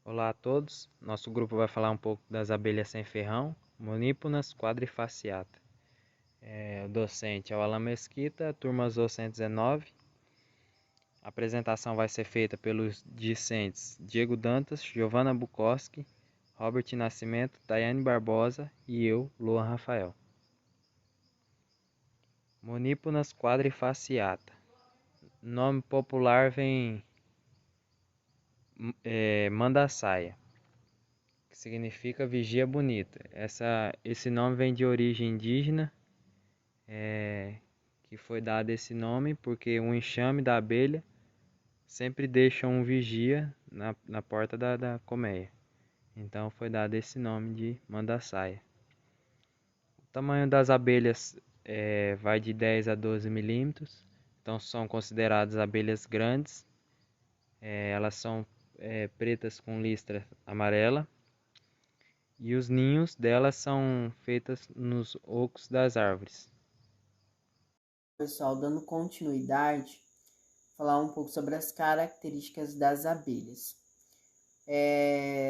Olá a todos, nosso grupo vai falar um pouco das abelhas sem ferrão, Moníponas quadrifaciata. O docente é o Alan Mesquita, turma Zo 119. A apresentação vai ser feita pelos discentes Diego Dantas, Giovanna Bukowski, Robert Nascimento, Daiane Barbosa e eu, Luan Rafael. Moníponas quadrifaciata. Nome popular vem mandaçaia, que significa vigia bonita. Esse nome vem de origem indígena, que foi dado esse nome porque um enxame da abelha sempre deixa um vigia na porta da colmeia. Então foi dado esse nome de mandaçaia. O tamanho das abelhas vai de 10 a 12 milímetros, então são consideradas abelhas grandes. Elas são pretas com listra amarela. E os ninhos delas são feitos nos ocos das árvores. Pessoal, dando continuidade, falar um pouco sobre as características das abelhas.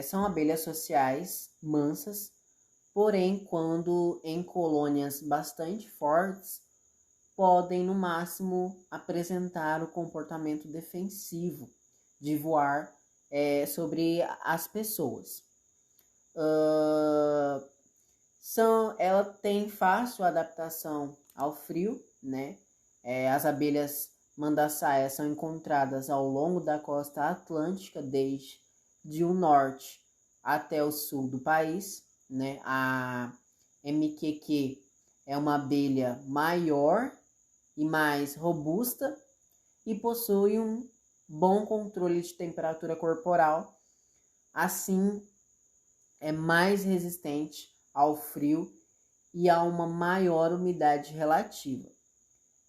São abelhas sociais, mansas, porém, quando em colônias bastante fortes, podem no máximo apresentar o comportamento defensivo de voar sobre as pessoas. Ela tem fácil adaptação ao frio, né? As abelhas mandaçaias são encontradas ao longo da costa atlântica, desde o norte até o sul do país, né? A MQQ é uma abelha maior e mais robusta e possui um bom controle de temperatura corporal, assim é mais resistente ao frio e a uma maior umidade relativa.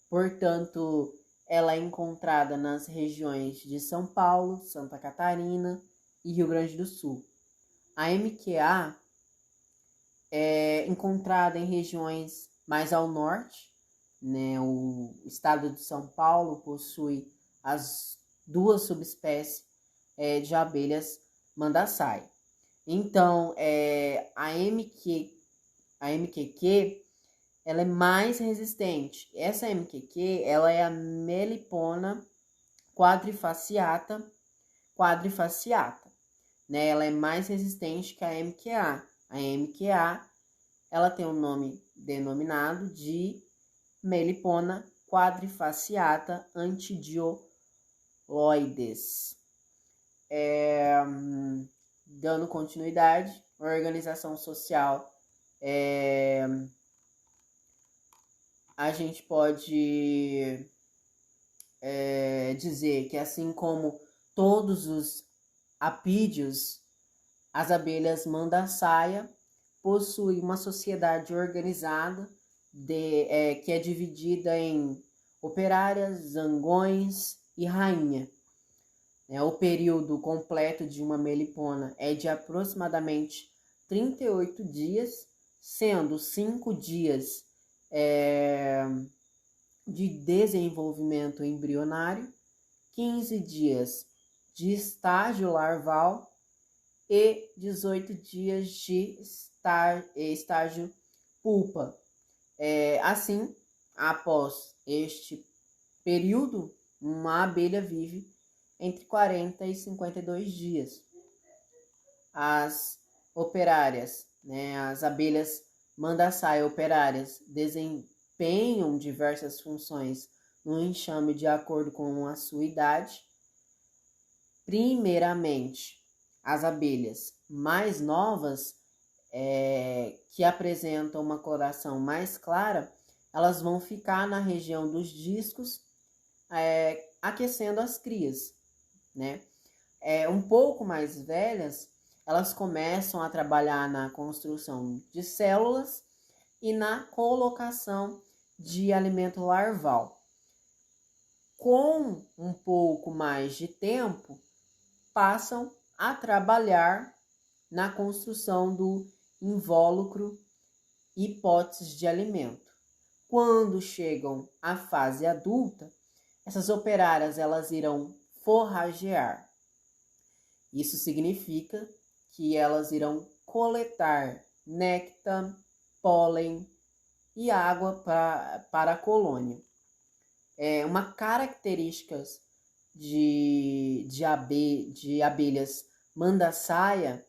Portanto, ela é encontrada nas regiões de São Paulo, Santa Catarina e Rio Grande do Sul. A MQA é encontrada em regiões mais ao norte, né? O estado de São Paulo possui as duas subespécies de abelhas mandaçaia. Então, a MQQ ela é mais resistente. Essa MQQ ela é a Melipona quadrifaciata, né? Ela é mais resistente que a MQA. A MQA ela tem um nome denominado de Melipona quadrifaciata antidioides. Dando continuidade, a organização social, a gente pode dizer que assim como todos os apídeos, as abelhas mandaçaia possuem uma sociedade organizada que é dividida em operárias, zangões e rainha. O período completo de uma melipona é de aproximadamente 38 dias, sendo 5 dias de desenvolvimento embrionário, 15 dias de estágio larval e 18 dias de estágio pupa. Assim, após este período, uma abelha vive entre 40 e 52 dias. As operárias, né, as abelhas mandaçaia operárias desempenham diversas funções no enxame de acordo com a sua idade. Primeiramente, as abelhas mais novas, que apresentam uma coloração mais clara, elas vão ficar na região dos discos, aquecendo as crias, né? Um pouco mais velhas, elas começam a trabalhar na construção de células e na colocação de alimento larval. Com um pouco mais de tempo, passam a trabalhar na construção do invólucro e potes de alimento. Quando chegam à fase adulta, essas operárias elas irão forragear. Isso significa que elas irão coletar néctar, pólen e água para a colônia. Uma característica de abelhas manda-saia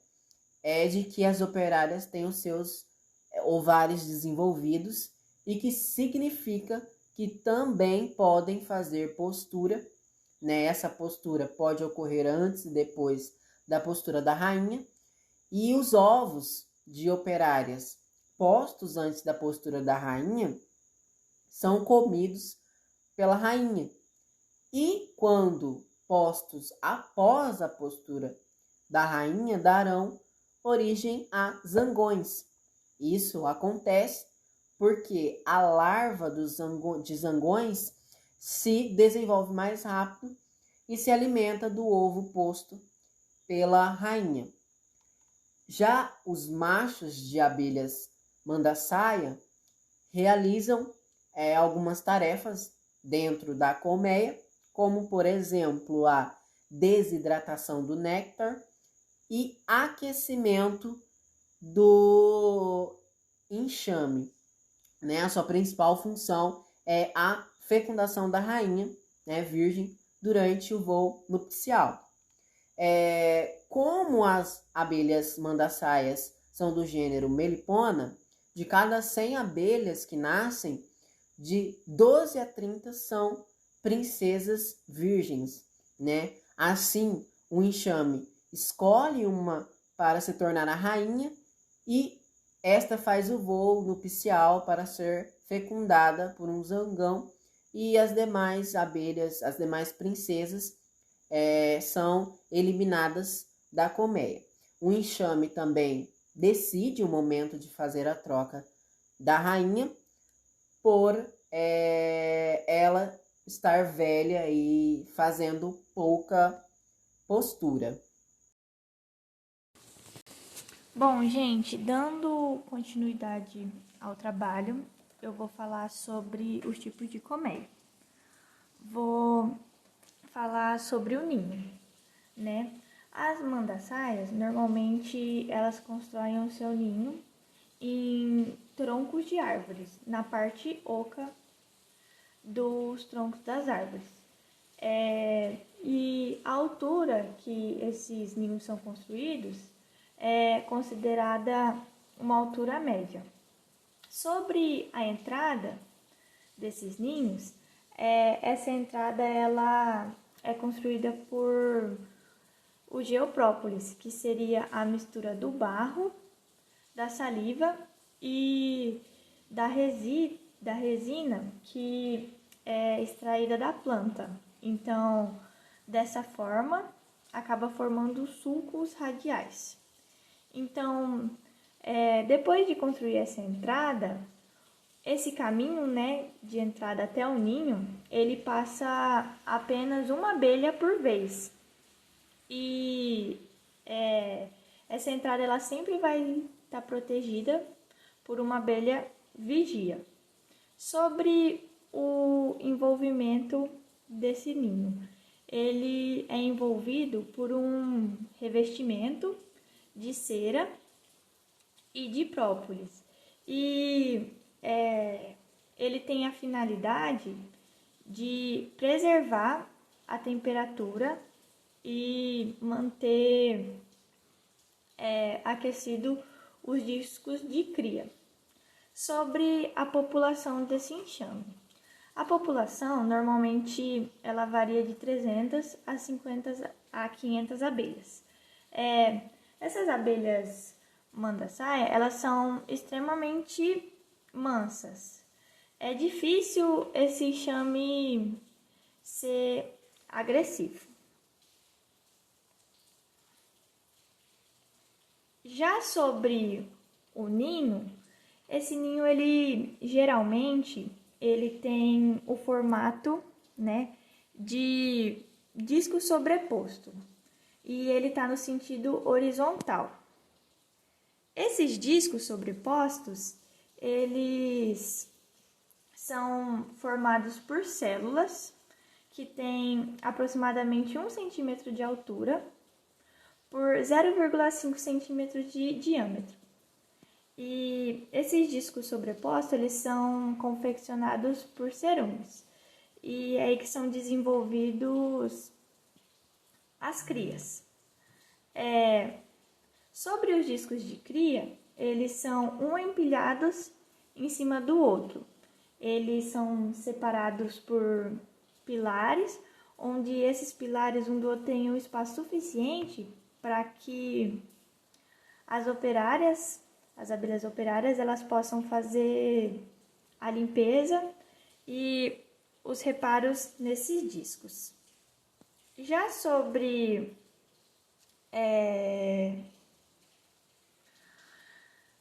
é de que as operárias têm os seus ovários desenvolvidos e que significa que também podem fazer postura, né? Essa postura pode ocorrer antes e depois da postura da rainha, e os ovos de operárias postos antes da postura da rainha são comidos pela rainha. E quando postos após a postura da rainha, darão origem a zangões. Isso acontece porque a larva de zangões se desenvolve mais rápido e se alimenta do ovo posto pela rainha. Já os machos de abelhas manda-saia realizam algumas tarefas dentro da colmeia, como, por exemplo, a desidratação do néctar e aquecimento do enxame. Né? A sua principal função é a fecundação da rainha, né, virgem durante o voo nupcial. Como as abelhas manda-saias são do gênero Melipona, de cada 100 abelhas que nascem, de 12 a 30 são princesas virgens, né? Assim, o enxame escolhe uma para se tornar a rainha e esta faz o voo nupcial para ser fecundada por um zangão, e as demais abelhas, as demais princesas, são eliminadas da colmeia. O enxame também decide o momento de fazer a troca da rainha por ela estar velha e fazendo pouca postura. Bom, gente, dando continuidade ao trabalho, eu vou falar sobre os tipos de colmeia. Vou falar sobre o ninho, né? As manda-saias, normalmente, elas constroem o seu ninho em troncos de árvores, na parte oca dos troncos das árvores. E a altura que esses ninhos são construídos é considerada uma altura média. Sobre a entrada desses ninhos, essa entrada ela é construída por o geoprópolis, que seria a mistura do barro, da saliva e da resina que é extraída da planta. Então, dessa forma, acaba formando sulcos radiais. Então, depois de construir essa entrada, esse caminho, né, de entrada até o ninho, ele passa apenas uma abelha por vez. E essa entrada ela sempre vai estar protegida por uma abelha vigia. Sobre o envolvimento desse ninho, ele é envolvido por um revestimento de cera e de própolis. E ele tem a finalidade de preservar a temperatura e manter aquecido os discos de cria. Sobre a população desse enxame. A população, normalmente, ela varia de 300 a 50 a 500 abelhas. Essas abelhas manda-saia, elas são extremamente mansas. É difícil esse enxame ser agressivo. Já sobre o ninho, esse ninho, ele geralmente ele tem o formato, né, de disco sobreposto e ele está no sentido horizontal. Esses discos sobrepostos, eles são formados por células que têm aproximadamente 1 centímetro de altura, por 0,5 centímetros de diâmetro. E esses discos sobrepostos, eles são confeccionados por cerumes. E é aí que são desenvolvidos as crias. Sobre os discos de cria, eles são empilhados em cima do outro. Eles são separados por pilares, onde esses pilares um do outro têm um espaço suficiente para que as abelhas operárias, elas possam fazer a limpeza e os reparos nesses discos. Já sobre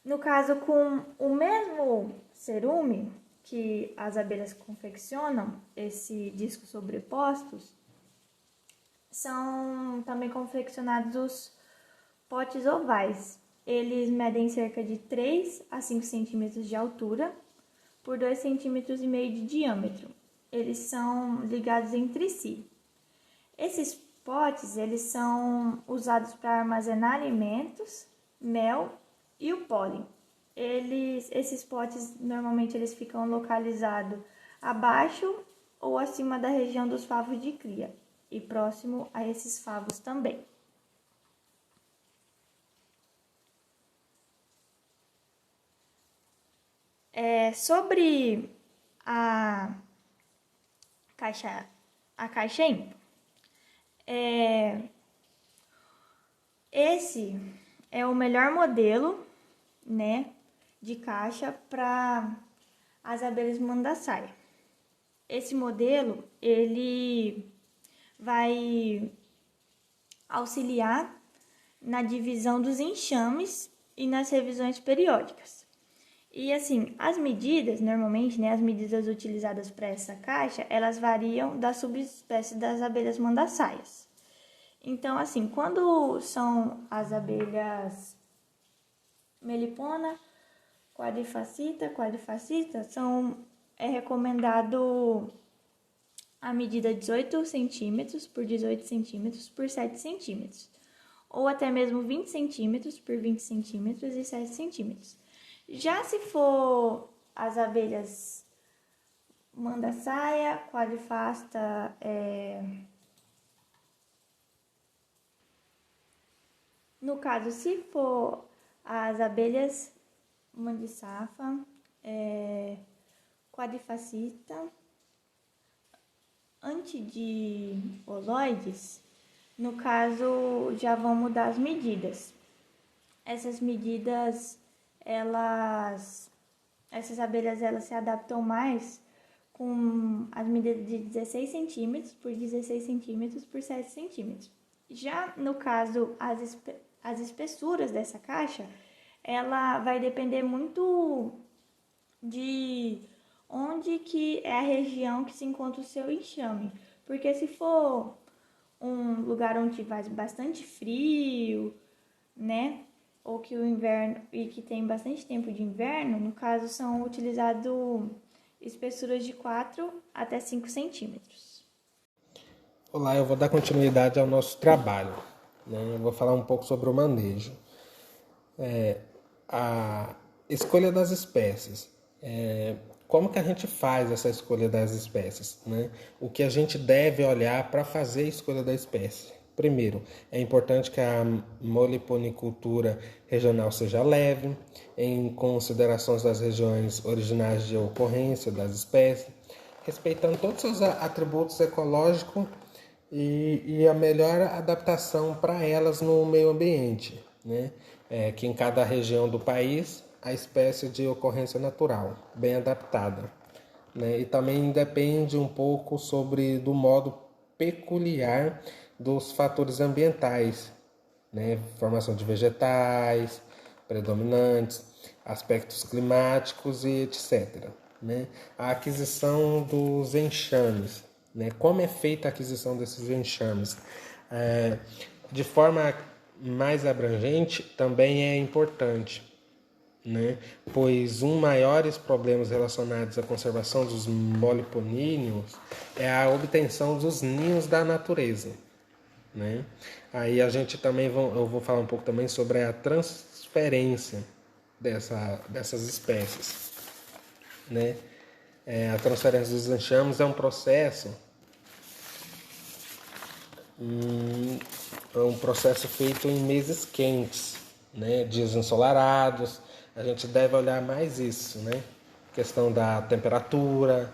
no caso, com o mesmo cerume que as abelhas confeccionam, esse disco sobrepostos, são também confeccionados os potes ovais. Eles medem cerca de 3 a 5 centímetros de altura por 2,5 centímetros de diâmetro. Eles são ligados entre si. Esses potes, eles são usados para armazenar alimentos, mel e o pólen. Esses potes, normalmente, eles ficam localizados abaixo ou acima da região dos favos de cria e próximo a esses favos também. Sobre a caixa ímpar, esse é o melhor modelo, né, de caixa para as abelhas mandaçaia. Esse modelo, ele vai auxiliar na divisão dos enxames e nas revisões periódicas. E assim, as medidas, normalmente, né, as medidas utilizadas para essa caixa, elas variam da subespécie das abelhas mandaçaias. Então, assim, quando são as abelhas melipona, quadrifacita, é recomendado a medida 18 centímetros por 18 centímetros por 7 centímetros, ou até mesmo 20 centímetros por 20 centímetros e 7 centímetros. Já se for as abelhas mandaçaia, quadrifasta, no caso, se for as abelhas mandiçafa, quadrifacita, antidioloides, no caso, já vão mudar as medidas. Essas medidas, essas abelhas, elas se adaptam mais com as medidas de 16 centímetros por 16 centímetros por 7 centímetros. Já no caso, as espessuras dessa caixa, ela vai depender muito de onde que é a região que se encontra o seu enxame. Porque se for um lugar onde faz bastante frio, né, ou que o inverno e que tem bastante tempo de inverno, no caso são utilizadas espessuras de 4 até 5 centímetros. Olá, eu vou dar continuidade ao nosso trabalho, né? Eu vou falar um pouco sobre o manejo. A escolha das espécies. Como que a gente faz essa escolha das espécies, né? O que a gente deve olhar para fazer a escolha da espécie? Primeiro, é importante que a moliponicultura regional seja leve, em considerações das regiões originais de ocorrência das espécies, respeitando todos os seus atributos ecológicos e a melhor adaptação para elas no meio ambiente, né? Que em cada região do país a espécie de ocorrência natural, bem adaptada, né? E também depende um pouco do modo peculiar dos fatores ambientais, né? Formação de vegetais predominantes, aspectos climáticos e etc., né? A aquisição dos enxames, né? Como é feita a aquisição desses enxames? De forma mais abrangente também é importante, né? Pois maiores problemas relacionados à conservação dos moliponíneos é a obtenção dos ninhos da natureza, né? Aí a gente também eu vou falar um pouco também sobre a transferência dessas espécies, né? A transferência dos enxames é um processo feito em meses quentes, né? Dias ensolarados. A gente deve olhar mais isso, né? Questão da temperatura,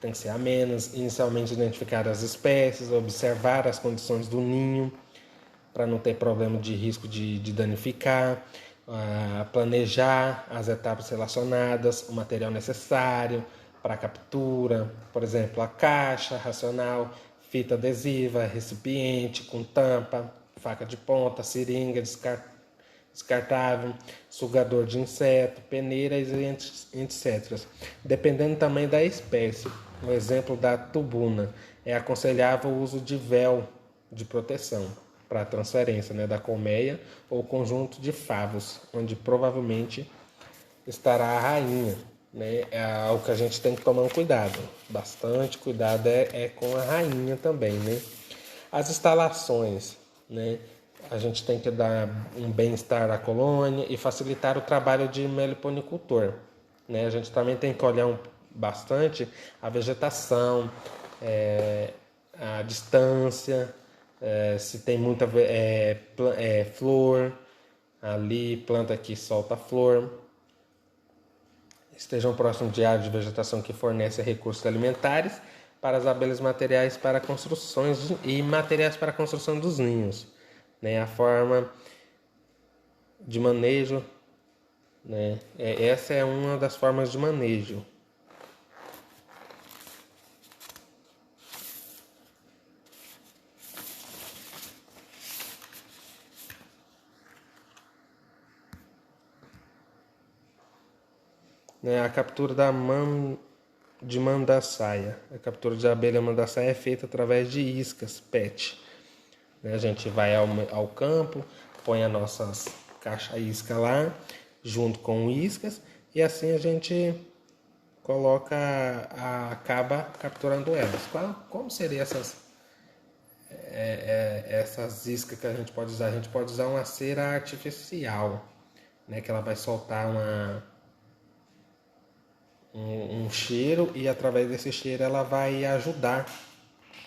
tem que ser a menos. Inicialmente identificar as espécies, observar as condições do ninho, para não ter problema de risco de danificar, planejar as etapas relacionadas, o material necessário para a captura, por exemplo, a caixa racional, fita adesiva, recipiente com tampa, faca de ponta, seringa descartável, sugador de inseto, peneiras e etc. Dependendo também da espécie. Um exemplo da tubuna é aconselhável o uso de véu de proteção para a transferência, né, da colmeia ou conjunto de favos, onde provavelmente estará a rainha. Né? É algo que a gente tem que tomar um cuidado, bastante cuidado com a rainha também. Né? As instalações, né? A gente tem que dar um bem-estar à colônia e facilitar o trabalho de meliponicultor. Né? A gente também tem que olhar bastante a vegetação, a distância, se tem muita flor ali, planta que solta flor, estejam próximos de áreas de vegetação que fornecem recursos alimentares para as abelhas, materiais para construções e materiais para a construção dos ninhos. Né? A forma de manejo, né? Essa é uma das formas de manejo. Né? A captura de mandaçaia. A captura de abelha mandaçaia é feita através de iscas PET. Né? A gente vai ao campo, põe as nossas caixas isca lá, junto com iscas, e assim a gente acaba capturando elas. Como seriam essas iscas que a gente pode usar? A gente pode usar uma cera artificial, né? Que ela vai soltar um cheiro, e através desse cheiro ela vai ajudar,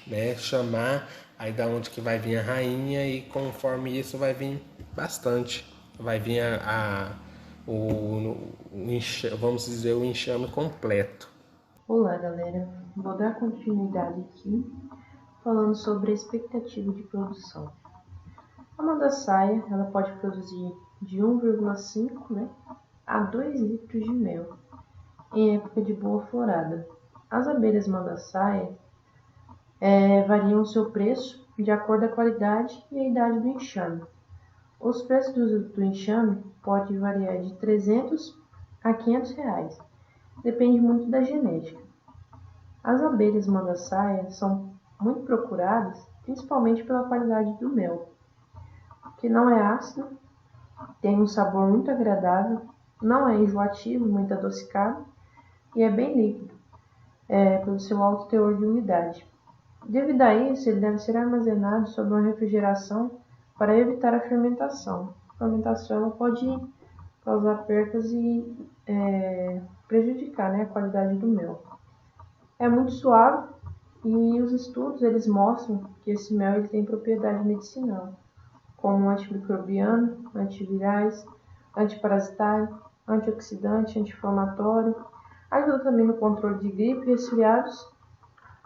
né? Chamar aí da onde que vai vir a rainha, e conforme isso vai vir bastante, vai vir vamos dizer, o enxame completo. Olá, galera. Vou dar continuidade aqui falando sobre a expectativa de produção. A mandaçaia, ela pode produzir de 1,5, né, a 2 litros de mel em época de boa florada. As abelhas mandaçaia variam o seu preço de acordo com a qualidade e a idade do enxame. Os preços do enxame podem variar de 300 a 500 reais. Depende muito da genética. As abelhas mandaçaia são muito procuradas, principalmente pela qualidade do mel, que não é ácido, tem um sabor muito agradável, não é enjoativo, muito adocicado e é bem líquido, pelo seu alto teor de umidade. Devido a isso, ele deve ser armazenado sob uma refrigeração para evitar a fermentação. A fermentação pode causar percas e prejudicar, né, a qualidade do mel. É muito suave e os estudos eles mostram que esse mel ele tem propriedade medicinal, como antimicrobiano, antivirais, antiparasitário, antioxidante, anti-inflamatório, ajuda também no controle de gripe, resfriados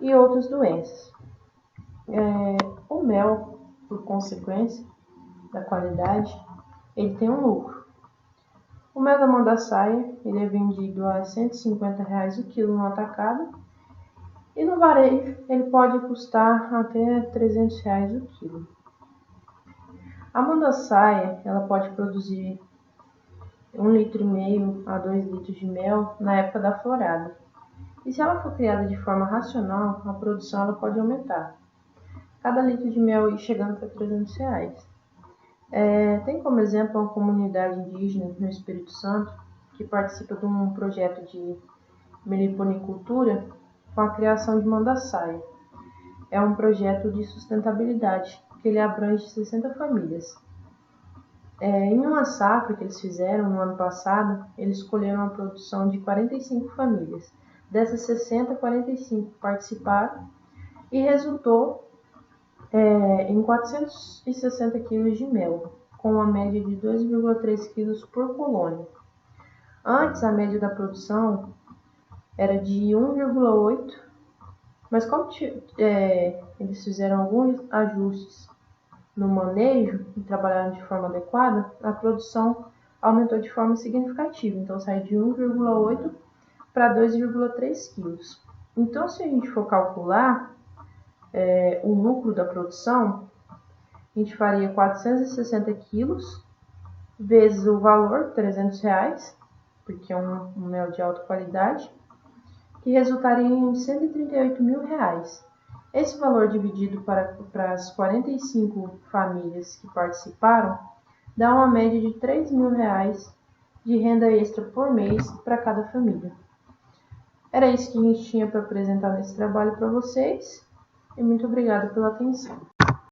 e outras doenças. O mel, por consequência da qualidade, ele tem um lucro. O mel da mandaçaia ele é vendido a R$ 150 o quilo no atacado, e no varejo ele pode custar até R$ 300 o quilo. A mandaçaia ela pode produzir 1,5 litro a 2 litros de mel na época da florada. E se ela for criada de forma racional, a produção ela pode aumentar. Cada litro de mel chegando a R$ 300. Tem como exemplo uma comunidade indígena no Espírito Santo que participa de um projeto de meliponicultura com a criação de mandaçaia. É um projeto de sustentabilidade porque ele abrange 60 famílias. Em uma safra que eles fizeram no ano passado, eles escolheram uma produção de 45 famílias. Dessas 60, 45 participaram e resultou em 460 quilos de mel, com uma média de 2,3 quilos por colônia. Antes, a média da produção era de 1,8, mas como eles fizeram alguns ajustes no manejo e trabalharam de forma adequada, a produção aumentou de forma significativa. Então, saiu de 1,8 para 2,3 quilos. Então, se a gente for calcular o lucro da produção, a gente faria 460 quilos vezes o valor, R$300, porque é um mel de alta qualidade, que resultaria em R$138 mil. Esse valor dividido para as 45 famílias que participaram dá uma média de R$3 mil de renda extra por mês para cada família. Era isso que a gente tinha para apresentar nesse trabalho para vocês e muito obrigada pela atenção.